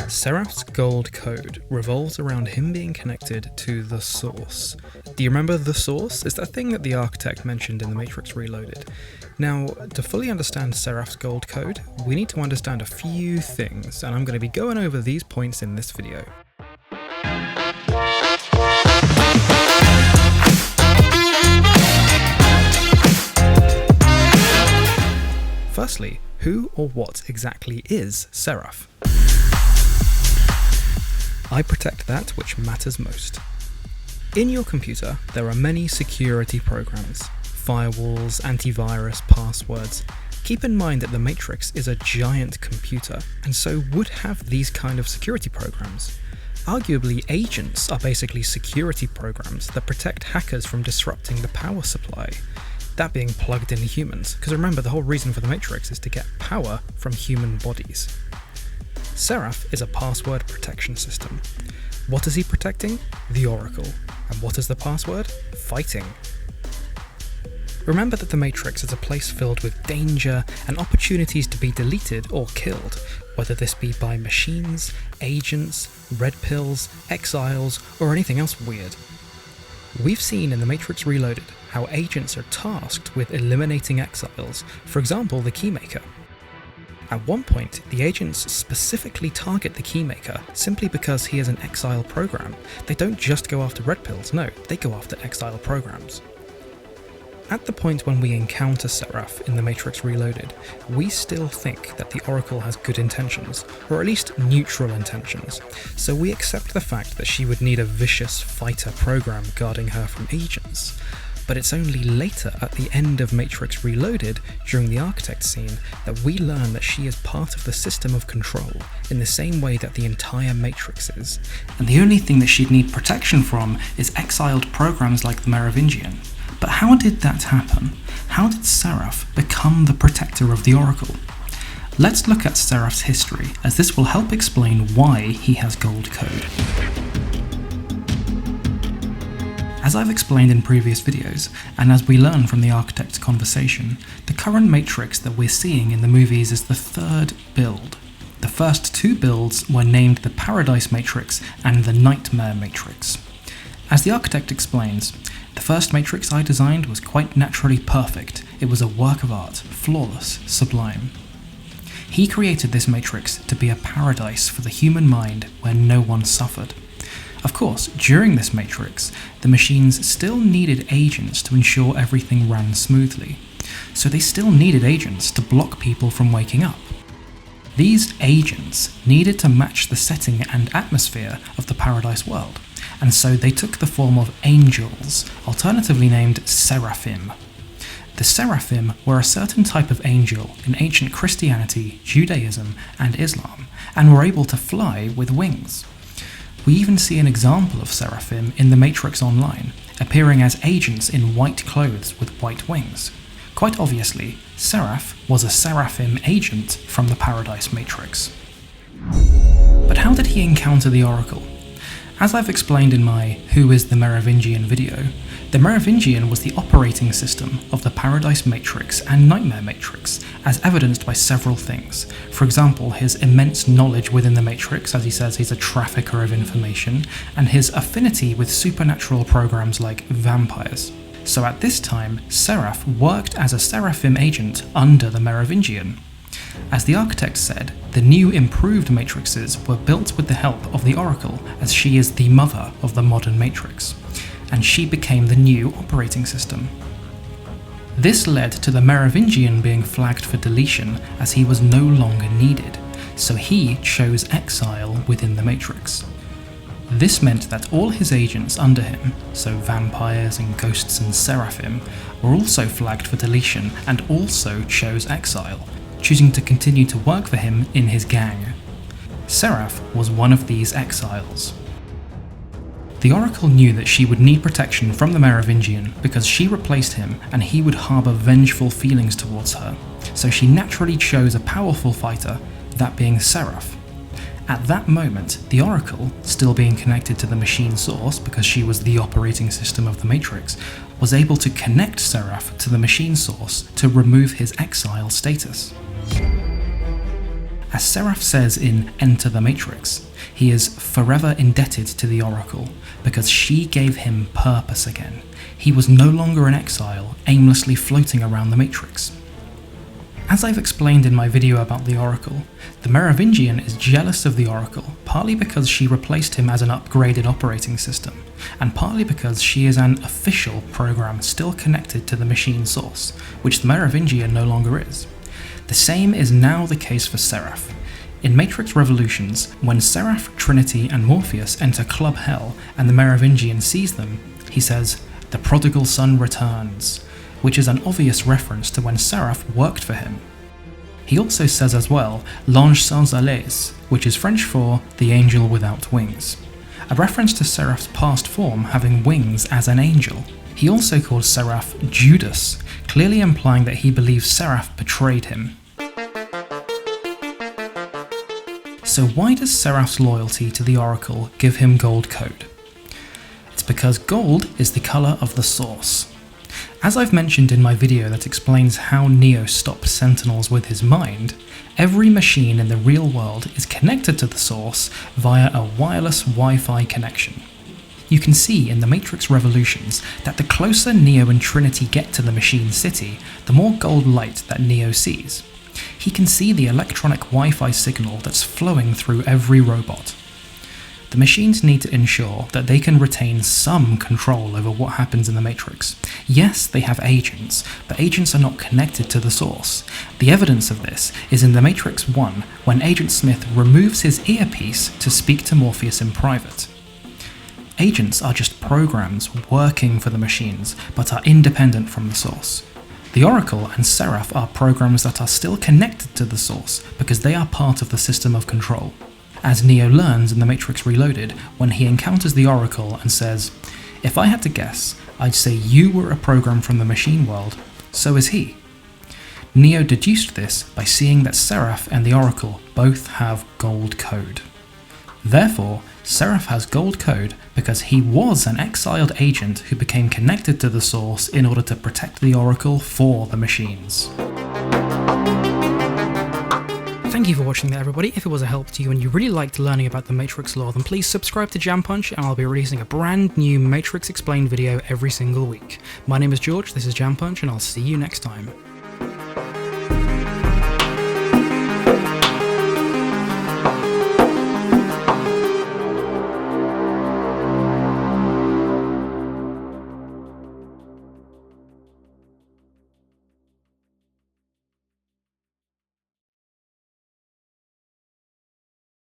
Seraph's gold code revolves around him being connected to the Source. Do you remember the Source? It's that thing that the architect mentioned in the Matrix Reloaded. Now, to fully understand Seraph's gold code, we need to understand a few things, and I'm going to be going over these points in this video. Firstly, who or what exactly is Seraph? I protect that which matters most. In your computer, there are many security programs, firewalls, antivirus, passwords. Keep in mind that the Matrix is a giant computer, and so would have these kind of security programs. Arguably, agents are basically security programs that protect hackers from disrupting the power supply. That being plugged in humans, because remember, the whole reason for the Matrix is to get power from human bodies. Seraph is a password protection system. What is he protecting? The Oracle. And what is the password? Fighting. Remember that the Matrix is a place filled with danger and opportunities to be deleted or killed, whether this be by machines, agents, red pills, exiles, or anything else weird. We've seen in the Matrix Reloaded how agents are tasked with eliminating exiles, for example the Keymaker. At one point, the agents specifically target the Keymaker simply because he is an exile program. They don't just go after red pills, no, they go after exile programs. At the point when we encounter Seraph in the Matrix Reloaded, we still think that the Oracle has good intentions, or at least neutral intentions, so we accept the fact that she would need a vicious fighter program guarding her from agents. But it's only later, at the end of Matrix Reloaded, during the Architect scene, that we learn that she is part of the system of control, in the same way that the entire Matrix is. And the only thing that she'd need protection from is exiled programs like the Merovingian. But how did that happen? How did Seraph become the protector of the Oracle? Let's look at Seraph's history, as this will help explain why he has gold code. As I've explained in previous videos, and as we learn from the Architect's conversation, the current Matrix that we're seeing in the movies is the third build. The first two builds were named the Paradise Matrix and the Nightmare Matrix. As the Architect explains, the first Matrix I designed was quite naturally perfect. It was a work of art, flawless, sublime. He created this Matrix to be a paradise for the human mind where no one suffered. Of course, during this Matrix, the machines still needed agents to ensure everything ran smoothly, so they still needed agents to block people from waking up. These agents needed to match the setting and atmosphere of the Paradise world, and so they took the form of angels, alternatively named Seraphim. The Seraphim were a certain type of angel in ancient Christianity, Judaism, and Islam, and were able to fly with wings. We even see an example of Seraphim in the Matrix Online, appearing as agents in white clothes with white wings. Quite obviously, Seraph was a Seraphim agent from the Paradise Matrix. But how did he encounter the Oracle? As I've explained in my Who is the Merovingian video, the Merovingian was the operating system of the Paradise Matrix and Nightmare Matrix, as evidenced by several things. For example, his immense knowledge within the Matrix, as he says he's a trafficker of information, and his affinity with supernatural programs like vampires. So at this time, Seraph worked as a Seraphim agent under the Merovingian. As the Architect said, the new improved Matrixes were built with the help of the Oracle, as she is the mother of the modern Matrix, and she became the new operating system. This led to the Merovingian being flagged for deletion as he was no longer needed, so he chose exile within the Matrix. This meant that all his agents under him, so vampires and ghosts and Seraphim, were also flagged for deletion and also chose exile, choosing to continue to work for him in his gang. Seraph was one of these exiles. The Oracle knew that she would need protection from the Merovingian because she replaced him and he would harbour vengeful feelings towards her, so she naturally chose a powerful fighter, that being Seraph. At that moment, the Oracle, still being connected to the machine source because she was the operating system of the Matrix, was able to connect Seraph to the machine source to remove his exile status. As Seraph says in Enter the Matrix, he is forever indebted to the Oracle because she gave him purpose again. He was no longer an exile, aimlessly floating around the Matrix. As I've explained in my video about the Oracle, the Merovingian is jealous of the Oracle, partly because she replaced him as an upgraded operating system, and partly because she is an official program still connected to the machine source, which the Merovingian no longer is. The same is now the case for Seraph. In Matrix Revolutions, when Seraph, Trinity, and Morpheus enter Club Hell and the Merovingian sees them, he says, "The prodigal son returns," which is an obvious reference to when Seraph worked for him. He also says as well, "L'ange sans ailes," which is French for "the angel without wings," a reference to Seraph's past form having wings as an angel. He also calls Seraph Judas, clearly implying that he believes Seraph betrayed him. So why does Seraph's loyalty to the Oracle give him gold code? It's because gold is the colour of the source. As I've mentioned in my video that explains how Neo stopped Sentinels with his mind, every machine in the real world is connected to the source via a wireless Wi-Fi connection. You can see in the Matrix Revolutions that the closer Neo and Trinity get to the machine city, the more gold light that Neo sees. He can see the electronic Wi-Fi signal that's flowing through every robot. The machines need to ensure that they can retain some control over what happens in the Matrix. Yes, they have agents, but agents are not connected to the source. The evidence of this is in the Matrix 1, when Agent Smith removes his earpiece to speak to Morpheus in private. Agents are just programs working for the machines, but are independent from the source. The Oracle and Seraph are programs that are still connected to the source because they are part of the system of control. As Neo learns in The Matrix Reloaded when he encounters the Oracle and says, "If I had to guess, I'd say you were a program from the machine world, so is he." Neo deduced this by seeing that Seraph and the Oracle both have gold code. Therefore, Seraph has gold code because he was an exiled agent who became connected to the source in order to protect the Oracle for the machines. Thank you for watching that, everybody. If it was a help to you and you really liked learning about the Matrix lore, then please subscribe to Jam Punch and I'll be releasing a brand new Matrix Explained video every single week. My name is George, this is Jam Punch, and I'll see you next time.